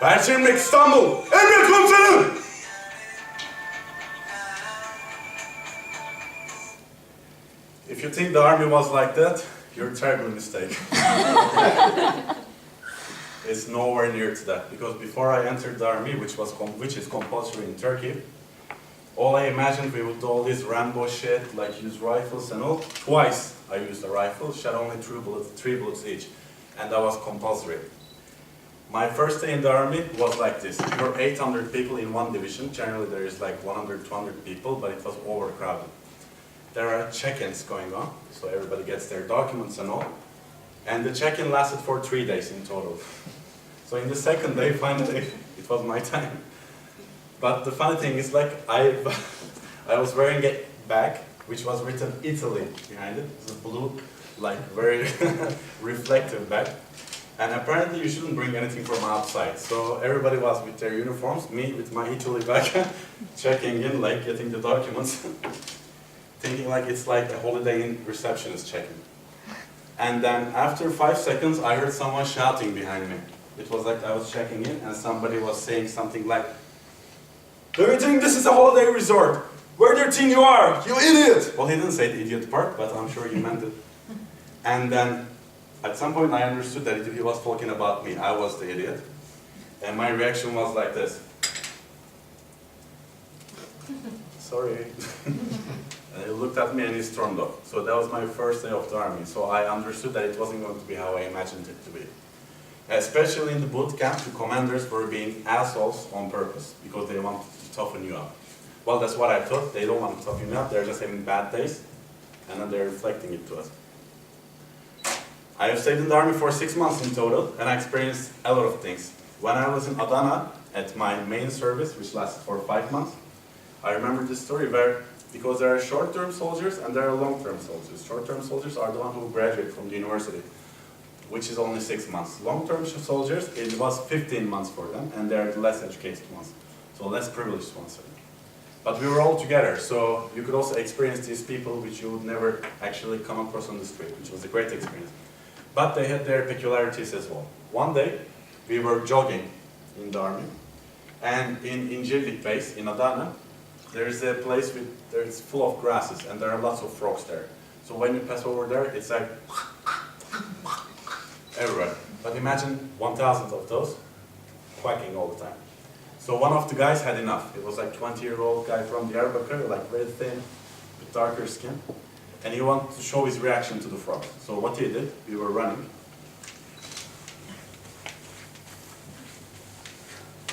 Perçin İmrek İstanbul. Emret komutanım. If you think the army was like that, you're terribly mistaken. It's nowhere near to that, because before I entered the army, which is compulsory in Turkey, all I imagined we would do all this Rambo shit, like use rifles and all. Twice I used a rifle, shot only three bullets each, and that was compulsory. My first day in the army was like this. We were 800 people in one division. Generally there is like 100, 200 people, but it was overcrowded. There are check-ins going on, so everybody gets their documents and all. And the check-in lasted for 3 days in total. So in the second day, finally, it was my time. But the funny thing is, like, I was wearing a bag, which was written Italy behind it. It's a blue, like, very reflective bag. And apparently you shouldn't bring anything from outside. So everybody was with their uniforms, me with my Italy bag, checking in, like, getting the documents. Thinking like it's like a Holiday Inn receptionist checking. And then after 5 seconds, I heard someone shouting behind me. It was like I was checking in and somebody was saying something like, "Do you think this is a holiday resort? Where do you think you are, you idiot?" Well, he didn't say the idiot part, but I'm sure he meant it. And then at some point I understood that he was talking about me. I was the idiot. And my reaction was like this. Sorry. And he looked at me and he stormed off. So that was my first day of the army. So I understood that it wasn't going to be how I imagined it to be. Especially in the boot camp, the commanders were being assholes on purpose because they wanted to toughen you up. Well, that's what I thought. They don't want to toughen you up. They're just having bad days, and then they're reflecting it to us. I have stayed in the army for 6 months in total, and I experienced a lot of things. When I was in Adana at my main service, which lasted for 5 months, I remember this story where, because there are short-term soldiers and there are long-term soldiers. Short-term soldiers are the ones who graduate from the university, which is only 6 months. Long-term soldiers, it was 15 months for them, and they're the less educated ones, so less privileged ones. But we were all together, so you could also experience these people which you would never actually come across on the street, which was a great experience. But they had their peculiarities as well. One day, we were jogging in the army, and in Incirlik base, in Adana, there is a place it's full of grasses, and there are lots of frogs there. So when you pass over there, it's like everywhere. But imagine 1,000 of those quacking all the time. So one of the guys had enough. It was like 20-year-old guy from Diyarbakir, like very thin, with darker skin. And he wanted to show his reaction to the frogs. So what he did, we were running.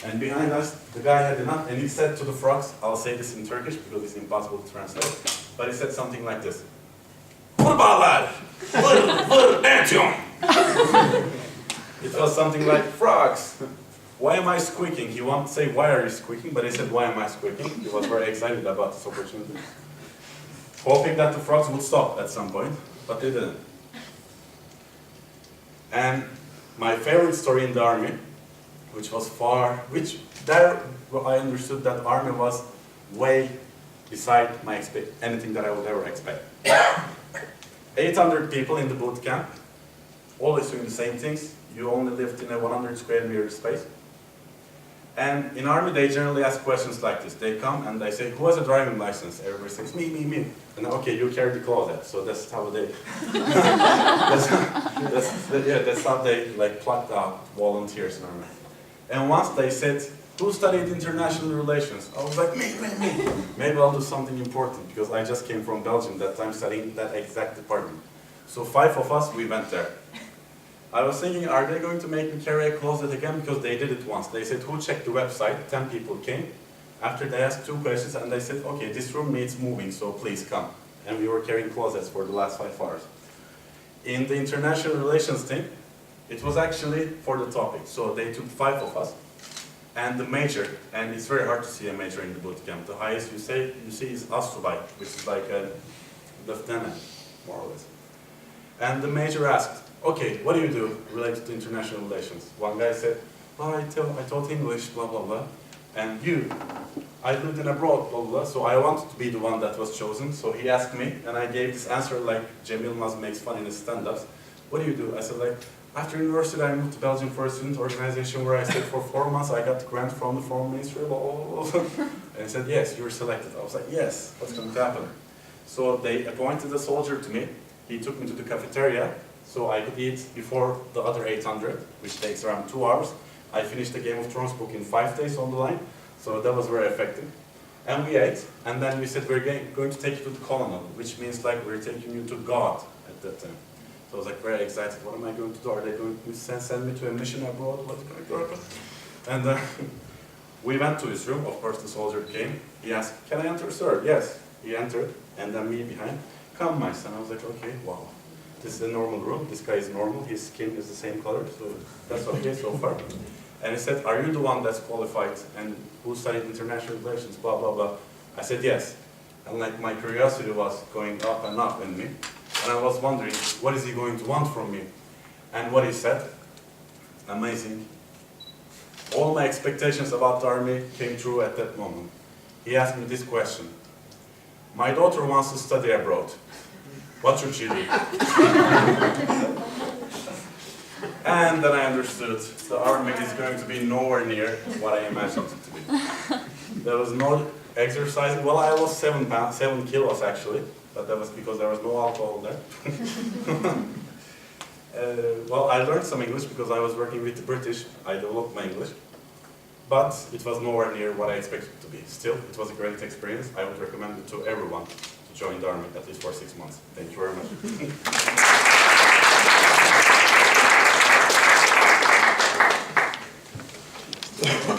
And behind us, the guy had enough, and he said to the frogs, I'll say this in Turkish because it's impossible to translate, but he said something like this. Kurbağalar, vır netyum. It was something like, frogs, why am I squeaking? He wanted to say, why are you squeaking? But he said, why am I squeaking? He was very excited about this opportunity. Hoping that the frogs would stop at some point, but they didn't. And my favorite story in the army, there I understood that army was way beside anything that I would ever expect. 800 people in the boot camp, always doing the same things. You only lived in a 100 square meter space. And in army, they generally ask questions like this. They come and they say, who has a driving license? Everybody says, me, me, me. And okay, you carry the closet. So that's how they, that's how they like plucked out volunteers in army. And once they said, who studied international relations? I was like, me, me, me. Maybe I'll do something important because I just came from Belgium that time studying that exact department. So 5 of us, we went there. I was thinking, are they going to make me carry a closet again? Because they did it once. They said, who checked the website? 10 people came. After they asked 2 questions, and they said, okay, this room needs moving, so please come. And we were carrying closets for the last 5 hours. In the international relations thing, it was actually for the topic. So they took 5 of us, and the major, and it's very hard to see a major in the boot camp. The highest you see is Asubay, which is like a lieutenant, more or less. And the major asked, okay, what do you do related to international relations? One guy said, oh, I taught English, blah, blah, blah. And you, I lived in abroad, blah, blah, blah. So I wanted to be the one that was chosen. So he asked me, and I gave this answer like Cem Yılmaz makes fun in his stand-ups. What do you do? I said like, After university, I moved to Belgium for a student organization where I stayed for 4 months. I got the grant from the Foreign Ministry. And he said, yes, you're selected. I was like, yes, what's going to happen? So they appointed a soldier to me. He took me to the cafeteria, so I could eat before the other 800, which takes around 2 hours. I finished the Game of Thrones book in 5 days on the line, so that was very effective. And we ate, and then we said, we're going to take you to the colonel, which means like we're taking you to God at that time. So I was like very excited. What am I going to do? Are they going to send me to a mission abroad? What's going to happen? And we went to his room. Of course, the soldier came. He asked, "Can I enter, sir?" Yes. He entered, and then me behind. "Come, my son." I was like, okay, wow. This is a normal room. This guy is normal. His skin is the same color, so that's okay so far. And he said, "Are you the one that's qualified and who studied international relations, blah, blah, blah?" I said, yes. And like my curiosity was going up and up in me. And I was wondering, what is he going to want from me? And what he said, amazing. All my expectations about the army came true at that moment. He asked me this question. "My daughter wants to study abroad. What should she do?" And then I understood the army is going to be nowhere near what I imagined it to be. There was no exercising. Well, I lost 7 kilos actually, but that was because there was no alcohol there. Well, I learned some English because I was working with the British. I developed my English. But it was nowhere near what I expected it to be. Still, it was a great experience. I would recommend it to everyone to join the army, at least for 6 months. Thank you very much.